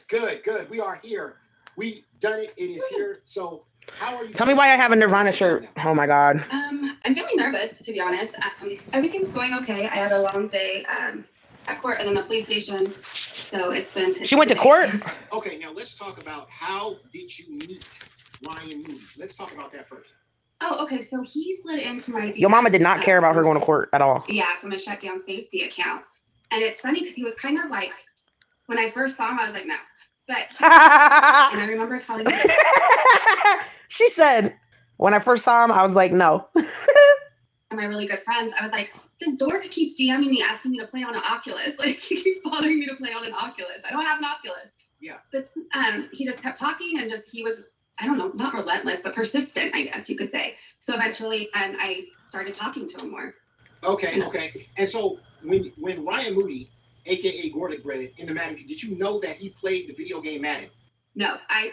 Good. We are here. We done it. It is here. So how are you? Tell me why I have a Nirvana shirt. Oh my God. I'm feeling nervous, to be honest. Everything's going okay. I had a long day at court and then the police station. So it's been. She went to court? Okay, now let's talk about how did you meet Ryan Moody? Let's talk about that first. Oh, okay. So he slid into my DM. Your mama did not care about her going to court at all. Yeah, from a shutdown safety account. And it's funny because he was kind of like, when I first saw him, I was like, no. But and I remember telling him. She said, when I first saw him, I was like, no. My really good friends, I was like, this dork keeps DMing me, asking me to play on an Oculus. Like, he keeps bothering me to play on an Oculus. I don't have an Oculus. Yeah. But he just kept talking and he was, I don't know, not relentless, but persistent, I guess you could say. So eventually, I started talking to him more. Okay. And so when Ryan Moody, aka Garlic Bread, in the Madden, did you know that he played the video game Madden? No, I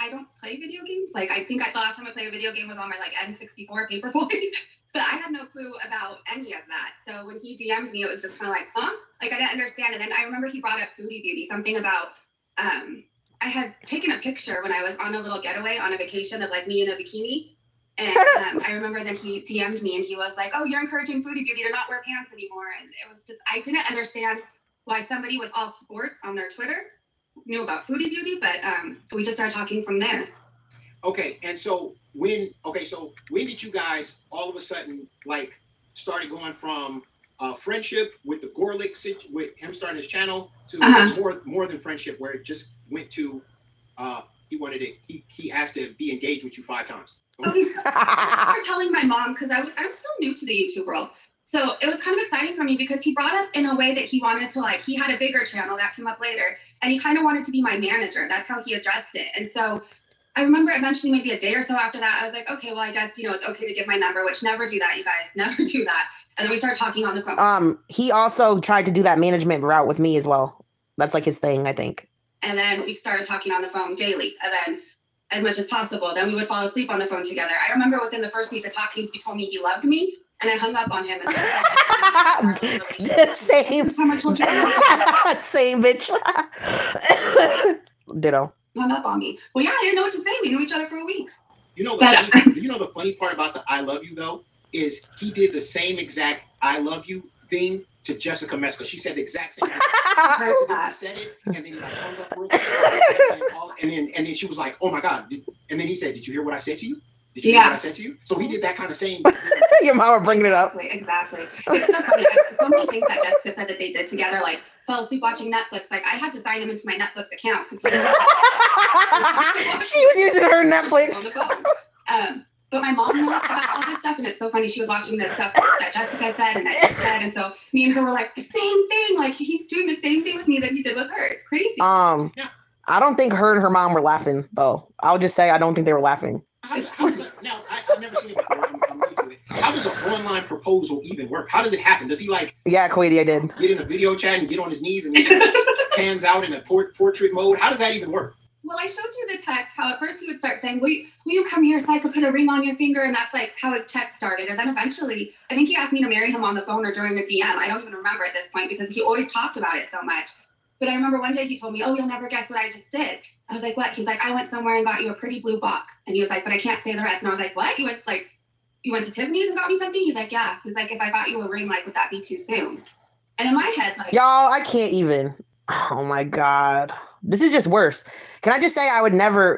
don't play video games. Like, I think the last time I played a video game was on my N64 Paperboy, but I had no clue about any of that. So when he DM'd me, it was just kind of like, huh? Like, I didn't understand. And then I remember he brought up Foodie Beauty, something about, I had taken a picture when I was on a little getaway on a vacation of me in a bikini. And I remember that he DM'd me and he was like, oh, you're encouraging Foodie Beauty to not wear pants anymore. And it was just, I didn't understand why somebody with all sports on their Twitter knew about Foodie Beauty, but we just started talking from there. Okay, and so when did you guys all of a sudden started going from friendship with the Gorlick with him starting his channel to more than friendship, where it just went to he asked to be engaged with you 5 times? Okay, so I was telling my mom because I'm still new to the YouTube world. So it was kind of exciting for me because he brought up in a way that he wanted to, he had a bigger channel that came up later, and he kind of wanted to be my manager. That's how he addressed it. And so I remember eventually, maybe a day or so after that, I was like, okay, well, I guess, it's okay to give my number, which never do that, you guys, never do that. And then we started talking on the phone. He also tried to do that management route with me as well. That's his thing, I think. And then we started talking on the phone daily. And then as much as possible, then we would fall asleep on the phone together. I remember within the first week of talking, he told me he loved me. And I hung up on him. Same bitch. Ditto. Hung up on me. Well, yeah, I didn't know what to say. We knew each other for a week. The funny part about the I love you though is he did the same exact I love you thing to Jessica Messica. She said the exact same thing. He said it, and then he hung up real quick, and then she was like, "Oh my God!" And then he said, "Did you hear what I said to you? Did you hear what I said to you?" So he did that kind of same. Your mama bringing it up. Exactly. It's so funny. So many things that Jessica said that they did together, fell asleep watching Netflix. I had to sign him into my Netflix account because she was using her Netflix. On the phone. But my mom knows about all this stuff, and it's so funny. She was watching this stuff that Jessica said and that she said, and so me and her were like, the same thing. He's doing the same thing with me that he did with her. It's crazy. Yeah. I don't think her and her mom were laughing, though. I'll just say I don't think they were laughing. Now, I've never seen it before. I'm new to it. How does an online proposal even work? How does it happen? Does he Yeah, Quady, I did. Get in a video chat and get on his knees and then pans out in a portrait mode? How does that even work? Well, I showed you the text, how at first he would start saying, will you come here so I could put a ring on your finger? And that's how his text started. And then eventually, I think he asked me to marry him on the phone or during a DM. I don't even remember at this point because he always talked about it so much. But I remember one day he told me, oh, you'll never guess what I just did. I was like, what? He's like, I went somewhere and got you a pretty blue box. And he was like, but I can't say the rest. And I was like, what? You went to Tiffany's and got me something? He's like, yeah. He's like, if I got you a ring, would that be too soon? And in my head, y'all, I can't even. Oh my God. This is just worse. Can I just say I would never,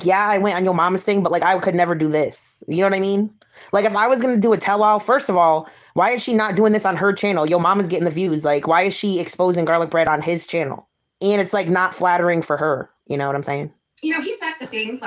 yeah, I went on your mama's thing, but I could never do this. You know what I mean? If I was going to do a tell-all, first of all, why is she not doing this on her channel? Yo mama's getting the views. Why is she exposing Garlic Bread on his channel? And it's not flattering for her. You know what I'm saying? He said the things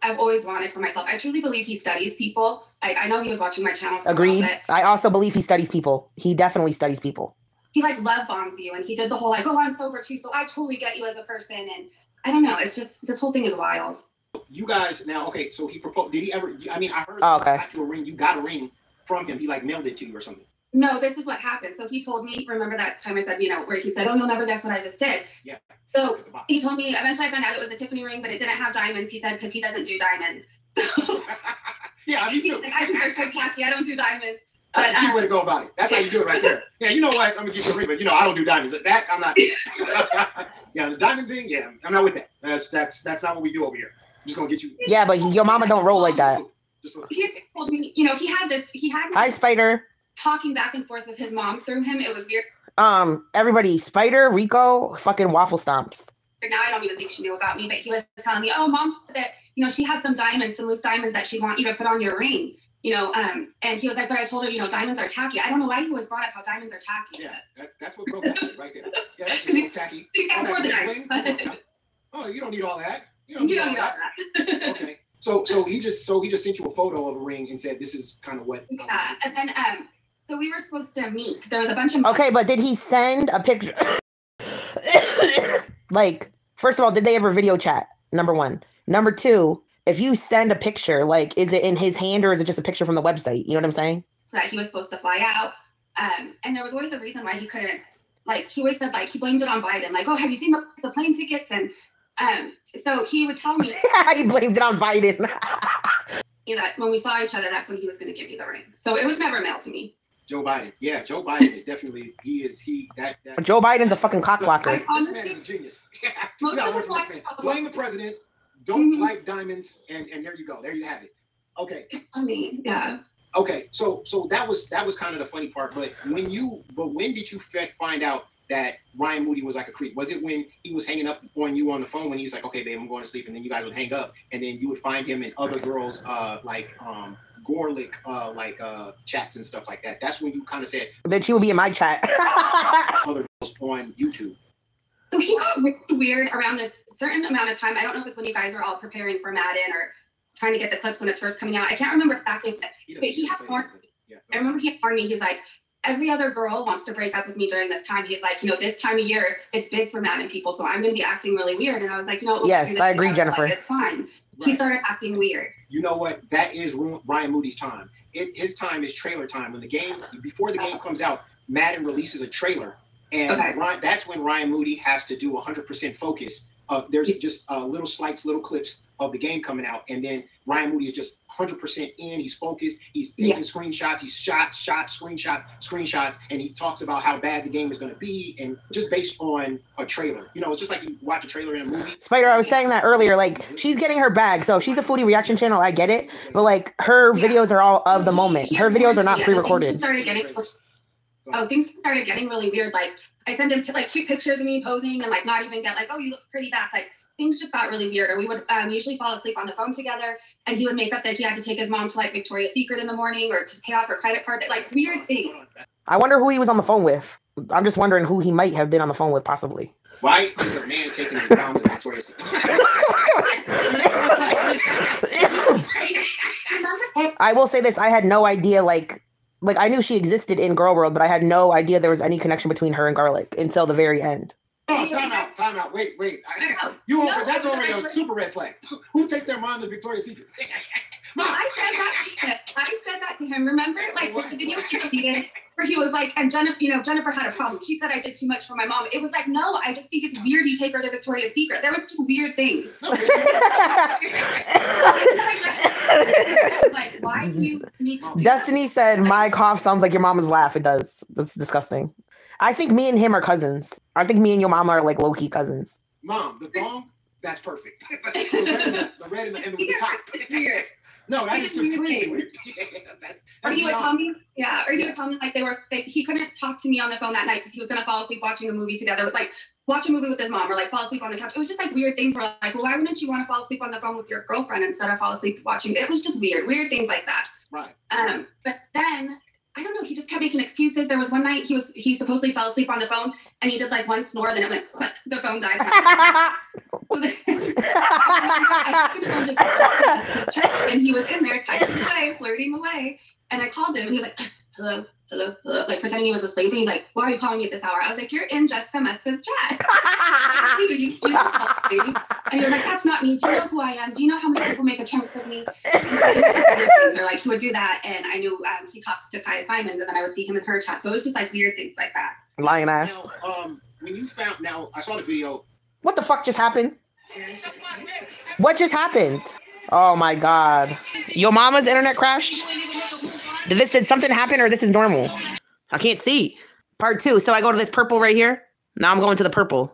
I've always wanted for myself. I truly believe he studies people. I know he was watching my channel. Agreed. I also believe he studies people. He definitely studies people. He love bombs you, and he did the whole oh, I'm sober too, so I totally get you as a person. And I don't know. It's just this whole thing is wild. You guys now, okay? So he proposed. Did he ever? I mean, I heard. Oh, okay. Got you a ring. You got a ring from him. He mailed it to you or something. No, this is what happened. So he told me. Remember that time I said, where he said, "Oh, you'll never guess what I just did." Yeah. So he told me. Eventually, I found out it was a Tiffany ring, but it didn't have diamonds. He said because he doesn't do diamonds. So yeah, me too. I think they're so tacky. I don't do diamonds. That's a cute way to go about it. That's how you do it right there. Yeah, you know what? I'm gonna give you a ring, but I don't do diamonds. That I'm not. Yeah, the diamond thing. Yeah, I'm not with that. That's not what we do over here. I'm just gonna get you. Yeah, but your mama don't roll like that. He told me, you know, he had Hi, Spider. talking back and forth with his mom through him. It was weird. Everybody, Spider, Rico, fucking waffle stomps. Now I don't even think she knew about me, but he was telling me, oh, mom said that, you know, she has some diamonds, some loose diamonds that she want you to put on your ring. You know, and he was like, but I told her, you know, diamonds are tacky. I don't know why he always brought up how diamonds are tacky. Yeah, that's what broke that shit right there. Yeah, that's just so tacky. You can't afford the diamonds. Oh, you don't need all that. You don't need all that. Okay. So he just sent you a photo of a ring and said this is kind of what. Yeah, and then so we were supposed to meet. There was a bunch of. Okay, but did he send a picture? Like, first of all, did they ever video chat? Number one. Number two, if you send a picture, like, is it in his hand or is it just a picture from the website? You know what I'm saying? So that he was supposed to fly out, and there was always a reason why he couldn't. Like, he always said, like, he blamed it on Biden. Like, oh, have you seen the plane tickets? And so he would tell me. He blamed it on Biden. You know, when we saw each other, that's when he was going to give me the ring. So it was never mailed to me. Joe Biden. Yeah, Joe Biden is definitely, that Joe Biden's a fucking cockblocker. This man is a genius. Most of his life blame the president, don't like diamonds, and there you go. There you have it. Okay. I mean, yeah. Okay, so that was kind of the funny part, but when did you find out that Ryan Moody was like a creep? Was it when he was hanging up on you on the phone when he was like, okay, babe, I'm going to sleep, and then you guys would hang up, and then you would find him and other girls Gorlick chats and stuff like that? That's when you kind of said that she would be in my chat. Other girls on YouTube. So he got really weird around this certain amount of time. I don't know if it's when you guys were all preparing for Madden or trying to get the clips when it's first coming out. I can't remember exactly, but he had warned me. I remember he had warned me. He's like, every other girl wants to break up with me during this time. He's like, you know, this time of year, it's big for Madden people, so I'm going to be acting really weird. And I was like, you know, yes, I agree, Jennifer. Like, it's fine. Right. He started acting weird. You know what? That is Ryan Moody's time. His time is trailer time. When the game, before the game comes out, Madden releases a trailer. And that's when Ryan Moody has to do 100% focus. There's just little clips of the game coming out, and then Ryan Moody is just 100% in. He's focused. He's taking screenshots. He's shots, screenshots, and he talks about how bad the game is going to be, and just based on a trailer. You know, it's just like you watch a trailer in a movie. Spider, I was saying that earlier. Like, she's getting her bag, so she's a foodie reaction channel. I get it, but like her videos are all of the moment. Her videos are not pre-recorded. Things started getting really weird. Like, I send him like cute pictures of me posing and like not even get like, oh, you look pretty back. Like, things just got really weird. Or we would usually fall asleep on the phone together, and he would make up that he had to take his mom to like Victoria's Secret in the morning or to pay off her credit card. Like, weird things. I wonder who he was on the phone with. I'm just wondering who he might have been on the phone with, possibly. Why is a man taking his mom to Victoria's Secret? I will say this: I had no idea, like I knew she existed in Girl World, but I had no idea there was any connection between her and Garlic until the very end. Oh, time out. Wait. That's already a super red flag. Who takes their mom to Victoria's Secret? Mom. I said that to him. Remember, like the video he deleted, where he was like, and Jennifer had a problem. She said I did too much for my mom. It was like, no, I just think it's weird you take her to Victoria's Secret. There was just weird things. Like, why do you need to do Destiny that? said, my cough sounds like your mama's laugh. It does. That's disgusting. I think me and him are cousins. I think me and your mama are like low-key cousins. Mom, the thong, that's perfect. the red and the top. Weird. No, that is supremely weird. Or he would tell me, like he couldn't talk to me on the phone that night because he was gonna fall asleep watching a movie together, watch a movie with his mom, or like fall asleep on the couch. It was just like weird things where like, well, why wouldn't you want to fall asleep on the phone with your girlfriend instead of fall asleep watching? It was just weird things like that. Right. But then I don't know, he just kept making excuses. There was one night he supposedly fell asleep on the phone and he did like one snore, then it went click, the phone died. So then and he was in there typing away, flirting away, and I called him and he was like, hello, like pretending he was asleep, and he's like, why are you calling me at this hour? I was like, you're in Jessica Messica's chat. And he was like, that's not me. Do you know who I am? Do you know how many people make accounts of me? Or like he would do that, and I knew he talks to Kaya Simons, and then I would see him in her chat. So it was just like weird things like that. Lying ass. Now, when you found, I saw the video. What the fuck just happened? What just happened? Oh my god. Your mama's internet crashed? Did something happen, or this is normal? I can't see. Part 2. So I go to this purple right here. Now I'm going to the purple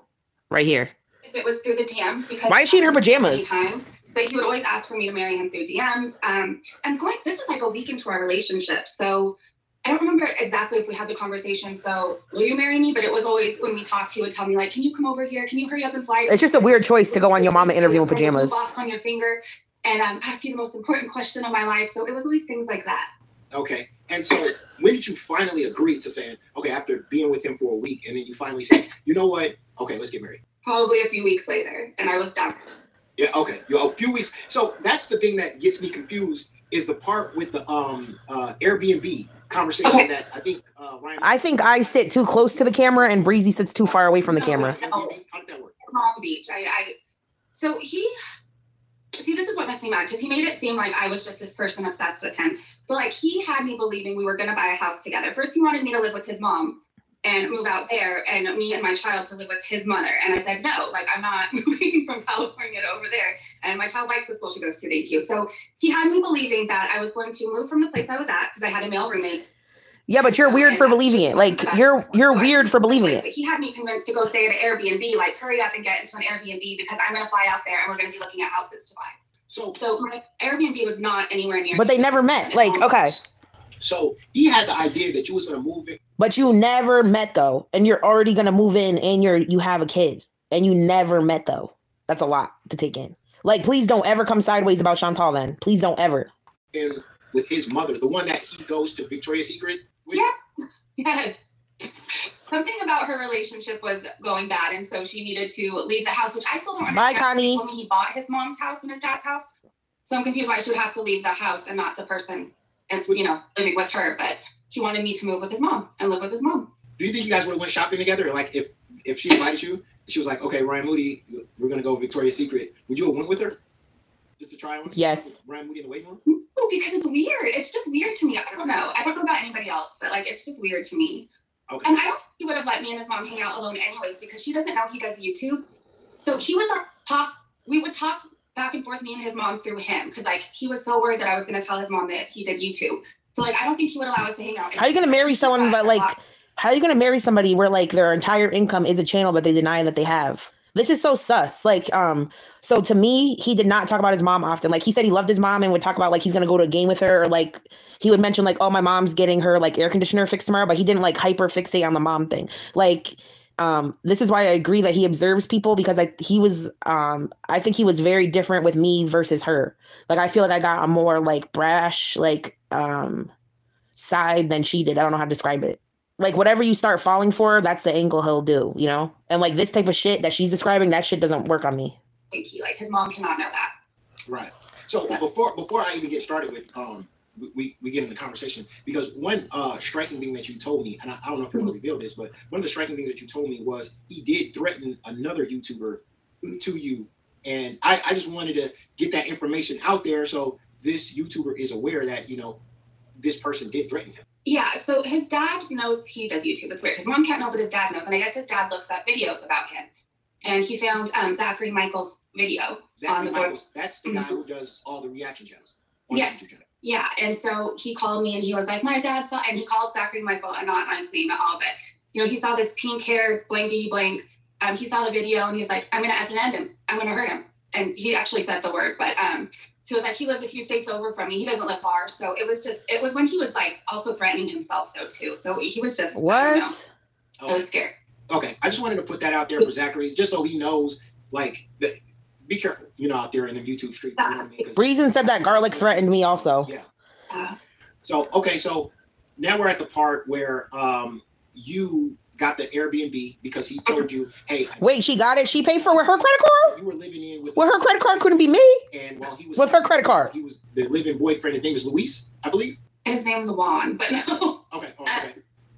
right here. if it was through the DMs because why is she in her pajamas? Times, but he would always ask for me to marry him through DMs. And this was like a week into our relationship, so I don't remember exactly if we had the conversation. So, will you marry me? But it was always when we talked, he would tell me like, "Can you come over here? Can you hurry up and fly?" It's just a weird choice to go on your mama interview in pajamas. Box on your finger and ask you the most important question of my life. So it was always things like that. Okay. And so when did you finally agree to saying, okay, after being with him for a week, and then you finally said, you know what? Okay, let's get married. Probably a few weeks later, and I was done. Yeah, okay. A few weeks. So that's the thing that gets me confused is the part with the Airbnb conversation that I think Ryan... I think I sit too close to the camera and Breezy sits too far away from the camera. No. How did that work? Palm Beach. So he... See, this is what makes me mad, because he made it seem like I was just this person obsessed with him. But, like, he had me believing we were going to buy a house together. First, he wanted me to live with his mom and move out there, and me and my child to live with his mother. And I said, no, like, I'm not moving from California to over there. And my child likes the school she goes to, thank you. So he had me believing that I was going to move from the place I was at, because I had a male roommate. Yeah, but you're weird for believing it. Like, you're weird for believing it. He had me convinced to go stay at an Airbnb, like, hurry up and get into an Airbnb, because I'm going to fly out there, and we're going to be looking at houses to buy. So my Airbnb was not anywhere near. But they never met. Like, okay. So he had the idea that you was gonna move in. But you never met though, and you're already gonna move in, and you have a kid, and you never met though. That's a lot to take in. Like, please don't ever come sideways about Chantal. Then, please don't ever. And with his mother, the one that he goes to Victoria's Secret with. Yeah. Yes. Something about her relationship was going bad, and so she needed to leave the house, which I still don't understand. Bye, Connie. He told me he bought his mom's house and his dad's house, so I'm confused why she would have to leave the house and not the person, and living with her. But he wanted me to move with his mom and live with his mom. Do you think you guys would have went shopping together? Like, if she invited you, she was like, "Okay, Ryan Moody, we're gonna go Victoria's Secret," would you have went with her just to try on? Yes. Ryan Moody in the waiting room. No, because it's weird. It's just weird to me. I don't know about anybody else, but like, it's just weird to me. Okay. And I don't think he would have let me and his mom hang out alone anyways, because she doesn't know he does YouTube. So he would we would talk back and forth, me and his mom, through him, because like he was so worried that I was going to tell his mom that he did YouTube. So like, I don't think he would allow us to hang out. How are you going to marry someone that like, how are you going to marry somebody where like their entire income is a channel that they deny that they have? This is so sus. Like, so to me, he did not talk about his mom often. Like, he said he loved his mom and would talk about like he's gonna go to a game with her, or like he would mention like, oh, my mom's getting her like air conditioner fixed tomorrow, but he didn't like hyper fixate on the mom thing. Like, this is why I agree that he observes people, because I think he was very different with me versus her. Like, I feel like I got a more like brash like side than she did. I don't know how to describe it. Like, whatever you start falling for, that's the angle he'll do, you know? And like this type of shit that she's describing, that shit doesn't work on me. Thank you. Like, his mom cannot know that. Right. So before I even get started with we get in the conversation, because one striking thing that you told me, and I don't know if you want to reveal this, but one of the striking things that you told me was he did threaten another YouTuber to you. And I just wanted to get that information out there so this YouTuber is aware that, this person did threaten him. Yeah, so his dad knows he does YouTube. It's weird. His mom can't know, but his dad knows. And I guess his dad looks up videos about him. And he found Zachary Michael's video on the board. That's the guy who does all the reaction channels. Yes. Yeah, and so he called me and he was like, my dad saw, and he called Zachary Michael a not nice name at all, but, he saw this pink hair, blankety blank. He saw the video and he's like, I'm going to effing end him. I'm going to hurt him. And he actually said the word, but he was like, he lives a few states over from me. He doesn't live far. So it was when he was like also threatening himself though too. So he was just, what? I was scared. Okay. I just wanted to put that out there for Zachary, just so he knows, like, be careful, out there in the YouTube streets. You know what I mean? Breezin said that garlic threatened me also. Yeah. So now we're at the part where you got the Airbnb because he told you, hey. Wait, she got it? She paid for it with her credit card? You were living in with her credit card couldn't be me. And while he was with her credit card. He was the living boyfriend. His name is Luis, I believe. His name is Juan, but no. Okay.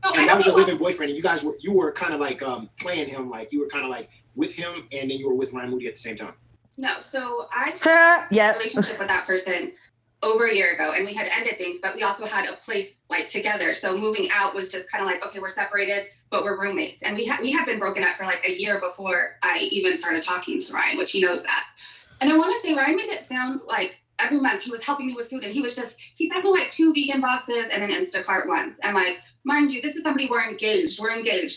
And that was your living boyfriend, and you were kind of like playing him, like you were kind of like with him, and then you were with Ryan Moody at the same time. No, so I had a relationship with that person over a year ago, and we had ended things, but we also had a place like together. So moving out was just kind of like, okay, we're separated, but we're roommates. And we had been broken up for like a year before I even started talking to Ryan, which he knows that. And I want to say Ryan made it sound like every month he was helping me with food, and he sent me like 2 vegan boxes and an Instacart once. And like, mind you, this is somebody we're engaged.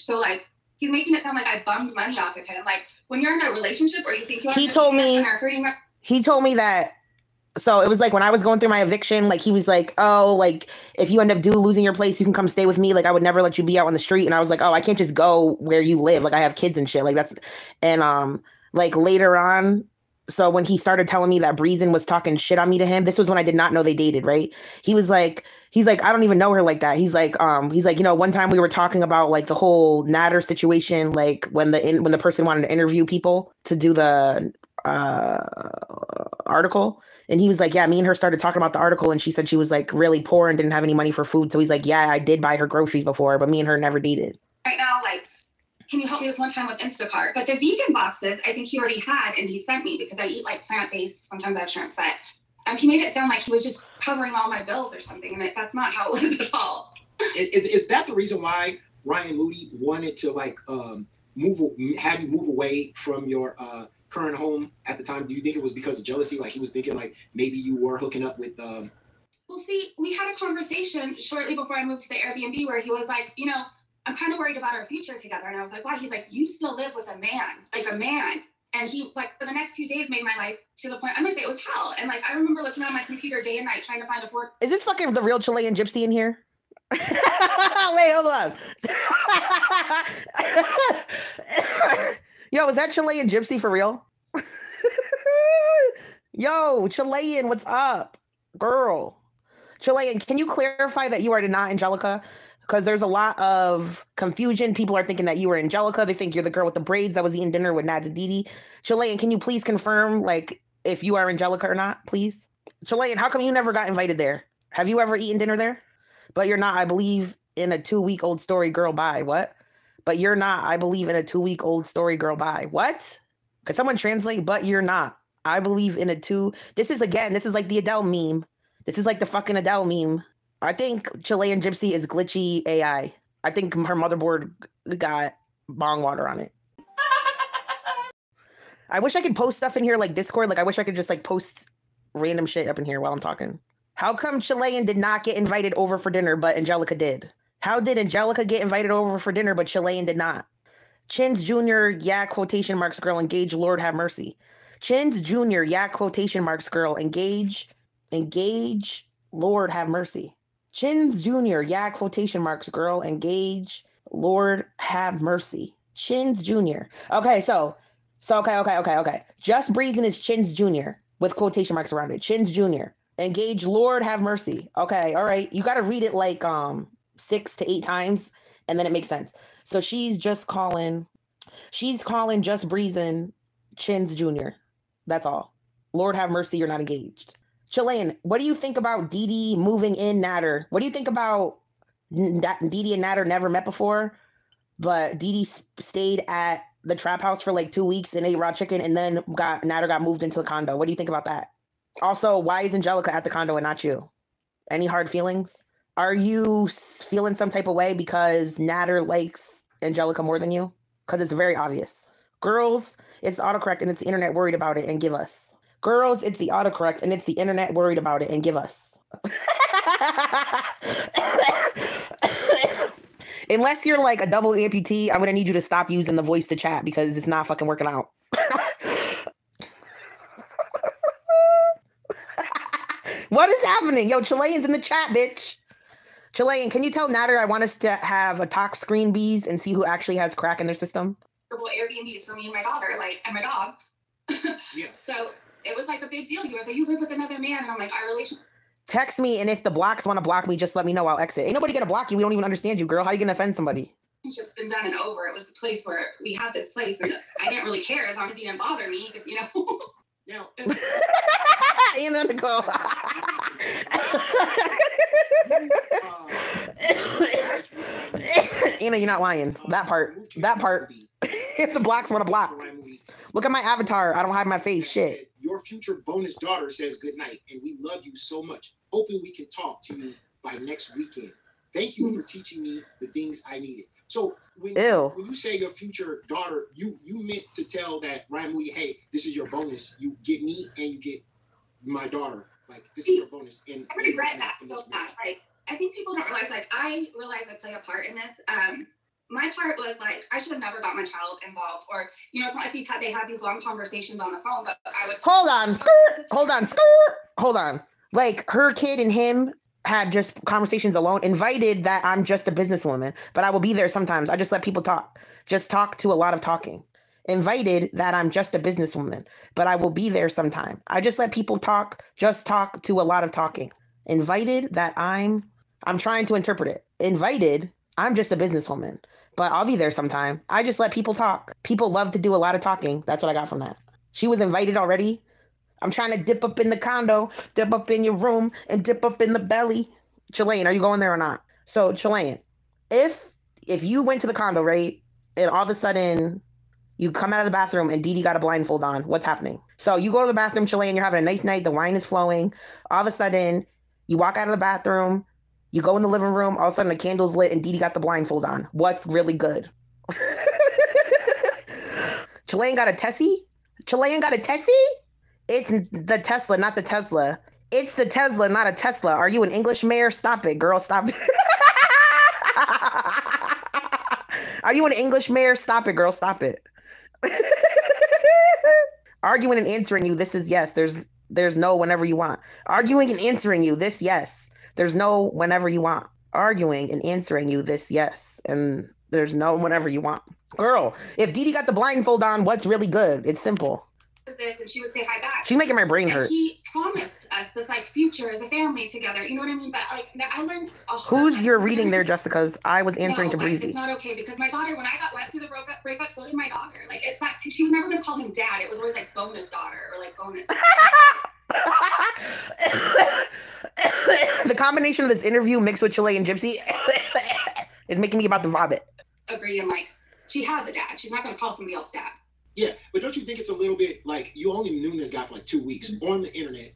So like, he's making it sound like I bummed money off of him. Like, when you're in a relationship or you think you're he told me that. So it was like when I was going through my eviction, like he was like, oh, like if you end up losing your place, you can come stay with me. Like I would never let you be out on the street. And I was like, oh, I can't just go where you live. Like I have kids and shit. Like that's, and like later on, so when he started telling me that Breezin was talking shit on me to him, this was when I did not know they dated, right? He's like, I don't even know her like that. He's like, you know, one time we were talking about like the whole Natter situation, like when the person wanted to interview people to do the article, and he was like, yeah, me and her started talking about the article, and she said she was like really poor and didn't have any money for food. So he's like, yeah, I did buy her groceries before, but me and her never dated. Right now, like, can you help me this one time with Instacart? But the vegan boxes, I think he already had, and he sent me because I eat like plant-based. Sometimes I have shrimp, but he made it sound like he was just covering all my bills or something, and that's not how it was at all. Is that the reason why Ryan Moody wanted to like have you move away from your current home at the time? Do you think it was because of jealousy? Like he was thinking like maybe you were hooking up with Well, see, we had a conversation shortly before I moved to the Airbnb where he was like, you know, I'm kind of worried about our future together. And I was like, why? He's like, you still live with a man, like a man. And he, like, for the next few days made my life to the point, I'm gonna say it was hell. And like, I remember looking on my computer day and night trying to find a fourth. Is this fucking the real Chilean Gypsy in here? Wait, hold on. Yo, is that Chilean Gypsy for real? Yo, Chilean, what's up? Girl. Chilean, can you clarify that you are not Angelica? Because there's a lot of confusion. People are thinking that you were Angelica. They think you're the girl with the braids that was eating dinner with Nads and Didi. Chilean, can you please confirm, like, if you are Angelica or not, please? Chilean, how come you never got invited there? Have you ever eaten dinner there? But you're not, I believe, in a 2-week-old story, girl, bye. What? But you're not, I believe, in a 2-week-old story, girl, bye. What? Could someone translate, but you're not? I believe in a 2. This is like the Adele meme. This is like the fucking Adele meme. I think Chilean Gypsy is glitchy AI. I think her motherboard got bong water on it. I wish I could post stuff in here like Discord. Like I wish I could just like post random shit up in here while I'm talking. How come Chilean did not get invited over for dinner, but Angelica did? How did Angelica get invited over for dinner, but Chilean did not? Chins Jr., yeah, quotation marks, girl, engage, Lord have mercy. Chins Jr., yeah, quotation marks, girl, engage, Lord have mercy. Chins Jr., yeah, quotation marks, girl, engage, Lord have mercy. Chins Jr. Okay, okay. Just Breezin is Chins Jr. with quotation marks around it. Chins Jr. Engage, Lord have mercy. Okay, all right. You got to read it like 6 to 8 times, and then it makes sense. So she's calling just Breezin Chins Jr. That's all. Lord have mercy, you're not engaged. Chilean, what do you think about Didi moving in Natter? What do you think about Didi and Natter never met before, but Didi stayed at the trap house for like 2 weeks and ate raw chicken, and then Natter got moved into the condo? What do you think about that? Also, why is Angelica at the condo and not you? Any hard feelings? Are you feeling some type of way because Natter likes Angelica more than you? Because it's very obvious. Girls, it's autocorrect and it's the internet worried about it and give us. Girls, it's the autocorrect and it's the internet worried about it and give us. Unless you're like a double amputee, I'm going to need you to stop using the voice to chat because it's not fucking working out. What is happening? Yo, Chilean's in the chat, bitch. Chilean, can you tell Natter I want us to have a talk screen bees and see who actually has crack in their system? Airbnbs for me and my daughter, like, and my dog. Yeah. So it was like a big deal. He was like, you live with another man. And I'm like, our relationship. Text me, and if the blocks want to block me, just let me know. I'll exit. Ain't nobody gonna block you. We don't even understand you, girl. How you gonna offend somebody? Relationship's been done and over. It was the place where we had this place, and I didn't really care as long as he didn't bother me, you know. Now, You know, Nikol. You know, you're not lying. That part. If the blocks want to block. Look at my avatar. I don't hide my face. Shit. Your future bonus daughter says good night, and we love you so much. Hoping we can talk to you by next weekend. Thank you for teaching me the things I needed. So when you say your future daughter, you meant to tell that Ryan Moody, hey, this is your bonus. You get me and you get my daughter. Like, this is your bonus. And I regret that so much. Like, I think people don't realize, like, I realize I play a part in this. my part was like, I should have never got my child involved, or you know, it's not like they had these long conversations on the phone, but I would hold on. Like her kid and him had just conversations alone, invited that I'm just a businesswoman, but I will be there sometimes. I just let people talk. Just talk to a lot of talking. Invited that I'm just a businesswoman, but I will be there sometime. I just let people talk, just talk to a lot of talking. Invited that I'm trying to interpret it. Invited, I'm just a businesswoman, but I'll be there sometime. I just let people talk. People love to do a lot of talking. That's what I got from that. She was invited already. I'm trying to dip up in the condo, dip up in your room, and dip up in the belly. Chilean, are you going there or not? So, Chilean, if you went to the condo, right, and all of a sudden you come out of the bathroom and Dee Dee got a blindfold on, what's happening? So you go to the bathroom, Chilean, you're having a nice night, the wine is flowing. All of a sudden, you walk out of the bathroom, you go in the living room, all of a sudden the candle's lit and Dee Dee got the blindfold on. What's really good? Chilean got a Tessie? Chilean got a Tessie? It's the Tesla, not the Tesla. It's the Tesla, not a Tesla. Are you an English mayor? Stop it, girl. Stop it. Are you an English mayor? Stop it, girl. Stop it. Arguing and answering you, this is yes. There's no whenever you want. Arguing and answering you, this yes. There's no whenever you want. Arguing and answering you, this yes. And there's no whenever you want. Girl, if Dee Dee got the blindfold on, what's really good? It's simple. This, and she would say hi back. She's making my brain hurt. He promised us this like future as a family together. You know what I mean? But like I learned. Who's you're reading there, Jessica's? I was answering to Breezy. It's not okay because my daughter, when I went through the breakup, so did my daughter. Like it's not. She was never gonna call him dad. It was always like bonus daughter or like bonus. The combination of this interview mixed with Chilean Gypsy is making me about to vomit. Agree, and like she has a dad. She's not gonna call somebody else dad. Yeah, but don't you think it's a little bit like you only knew this guy for like 2 weeks on the internet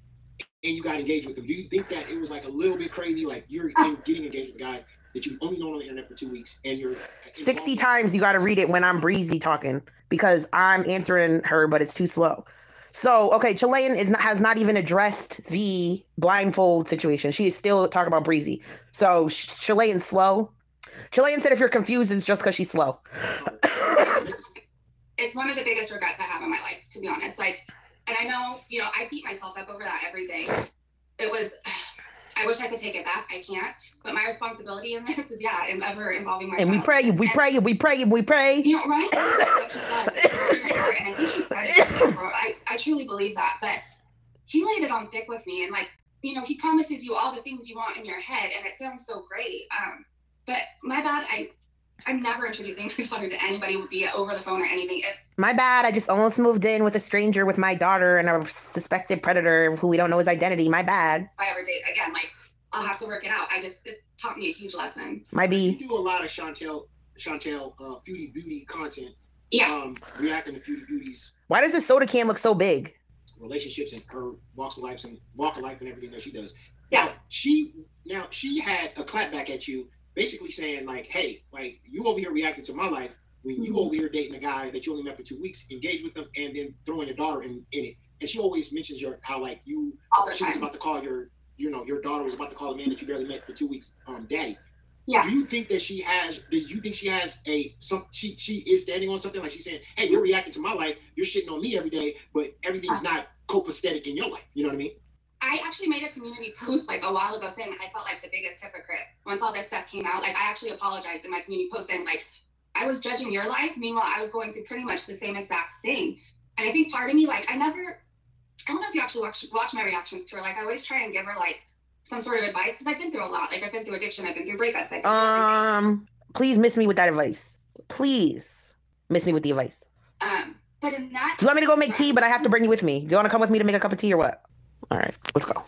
and you got engaged with him? Do you think that it was like a little bit crazy? Like you're getting engaged with a guy that you've only known on the internet for 2 weeks and you're 60 times you got to read it when I'm Breezy talking because I'm answering her, but it's too slow. So, okay, Chilean has not even addressed the blindfold situation. She is still talking about Breezy. So, Chilean's slow. Chilean said if you're confused, it's just because she's slow. It's one of the biggest regrets I have in my life, to be honest. Like, and I know, you know, I beat myself up over that every day. It was, I wish I could take it back. I can't. But my responsibility in this is, yeah, I'm ever involving my And we pray, we pray. You know, right? What he does. And I think he started, I truly believe that. But he laid it on thick with me. And like, you know, he promises you all the things you want in your head. And it sounds so great. But my bad, I'm never introducing my daughter to anybody, be it over the phone or anything. My bad. I just almost moved in with a stranger with my daughter and a suspected predator who we don't know his identity. My bad. If I ever date again, like, I'll have to work it out. It taught me a huge lesson. Might be. You do a lot of Chantel beauty content. Yeah. Reacting to beauty beauties. Why does this soda can look so big? Relationships and her walk of life and everything that she does. Yeah. Now she had a clapback at you, basically saying like, hey, like you over here reacting to my life when you over here dating a guy that you only met for 2 weeks, engage with them, and then throwing your daughter in it. And she always mentions how like she was about to call your daughter was about to call a man that you barely met for 2 weeks, daddy. Yeah. Do you think she has she is standing on something, like she's saying, hey, you're reacting to my life, you're shitting on me every day, but everything's not copacetic in your life. You know what I mean? I actually made a community post like a while ago saying I felt like the biggest hypocrite once all this stuff came out. Like I actually apologized in my community post saying like I was judging your life, meanwhile I was going through pretty much the same exact thing. And I think part of me, like I don't know if you actually watch my reactions to her. Like I always try and give her like some sort of advice because I've been through a lot. Like I've been through addiction, I've been through breakups. Please miss me with that advice. Please miss me with the advice. But in that, do you want me to go make tea? But I have to bring you with me. Do you want to come with me to make a cup of tea or what? All right, let's go.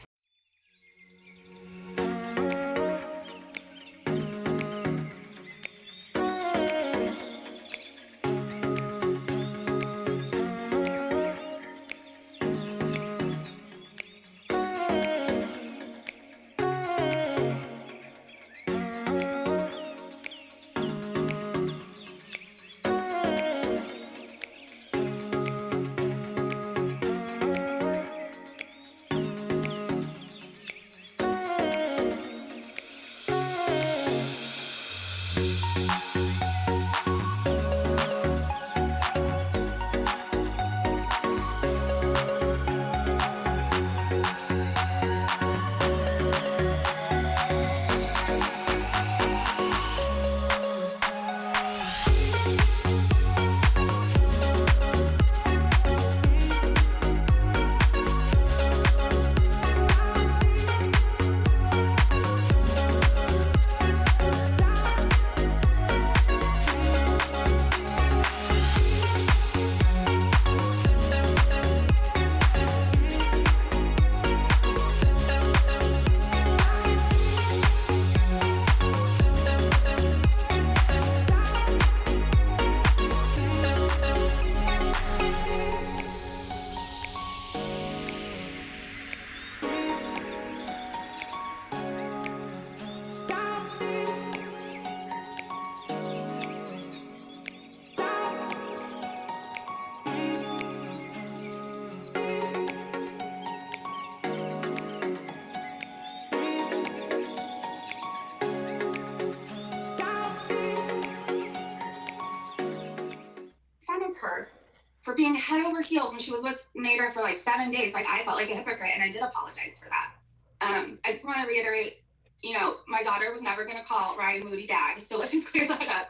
being head over heels when she was with Nader for like 7 days. Like, I felt like a hypocrite, and I did apologize for that. I just want to reiterate, you know, my daughter was never going to call Ryan Moody dad, so let's just clear that up.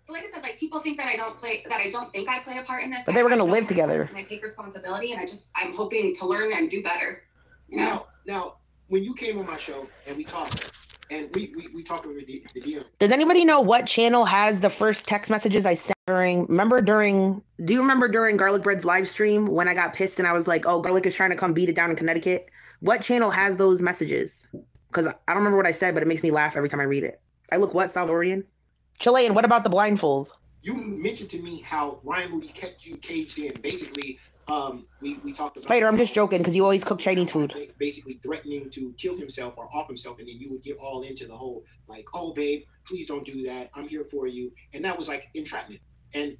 But like I said, like, people think that I don't think I play a part in this. But they were going to live together. And I take responsibility, and I'm hoping to learn and do better. You know? Now, when you came on my show and we talked, and we talked over the DM. Does anybody know what channel has the first text messages I sent do you remember during Garlic Bread's live stream when I got pissed and I was like, oh, Garlic is trying to come beat it down in Connecticut? What channel has those messages? Because I don't remember what I said, but it makes me laugh every time I read it. I look what, Salvadorian? Chilean, what about the blindfold? You mentioned to me how Ryan Moody kept you caged in. Basically, we talked about... Spider, I'm just joking because you always cook Chinese food. Basically threatening to kill himself or off himself, and then you would get all into the whole, like, oh, babe, please don't do that. I'm here for you. And that was like entrapment. And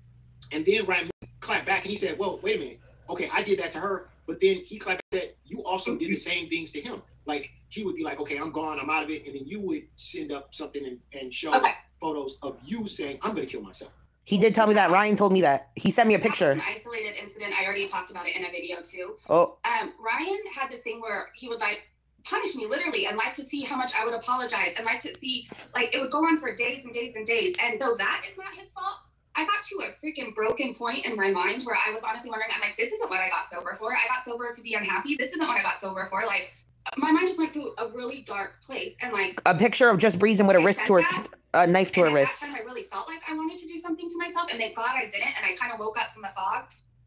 then Ryan Moody clapped back and he said, well, wait a minute. Okay, I did that to her. But then he clapped back that you also did the same things to him. Like, he would be like, okay, I'm gone, I'm out of it. And then you would send up something and show photos of you saying, I'm going to kill myself. He did tell me that. Ryan told me that. He sent me a picture. An isolated incident. I already talked about it in a video too. Oh. Ryan had this thing where he would like punish me literally and like to see how much I would apologize and like to see, like, it would go on for days and days and days. And though that is not his fault, I got to a freaking broken point in my mind where I was honestly wondering, I'm like, this isn't what I got sober for. I got sober to be unhappy. This isn't what I got sober for. Like, my mind just went through a really dark place. And like, a picture of just Breezin with a wrist to her, a knife to her wrist. At that time, I really felt like I wanted to do something to myself, and thank God I didn't. And I kind of woke up from the fog.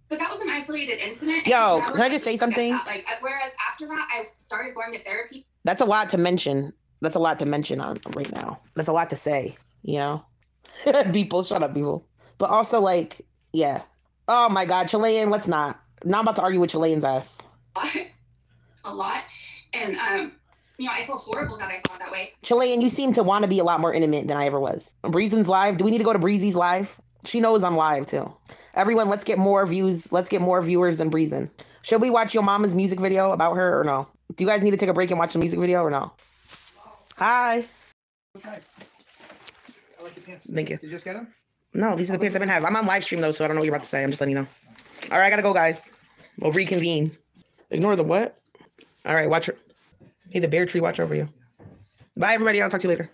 But that was an isolated incident. Yo, can I just say something? Like, whereas after that, I started going to therapy. That's a lot to mention. That's a lot to mention on right now. That's a lot to say, you know? People, shut up, people. But also, like, yeah. Oh my God, Chilean, let's not. Now I'm about to argue with Chilean's ass. A lot. And, you know, I feel horrible that I thought that way. Chilean, you seem to want to be a lot more intimate than I ever was. Breezin's live. Do we need to go to Breezy's live? She knows I'm live, too. Everyone, let's get more views. Let's get more viewers than Breezin. Should we watch your mama's music video about her or no? Do you guys need to take a break and watch the music video or no? Hi. Nice. I like the pants. Thank you. Did you just get them? No, these are the pants I've been having. I'm on live stream, though, so I don't know what you're about to say. I'm just letting you know. All right, I gotta go, guys. We'll reconvene. Ignore the what? All right, watch her. Hey, the bear tree, watch over you. Bye, everybody. I'll talk to you later.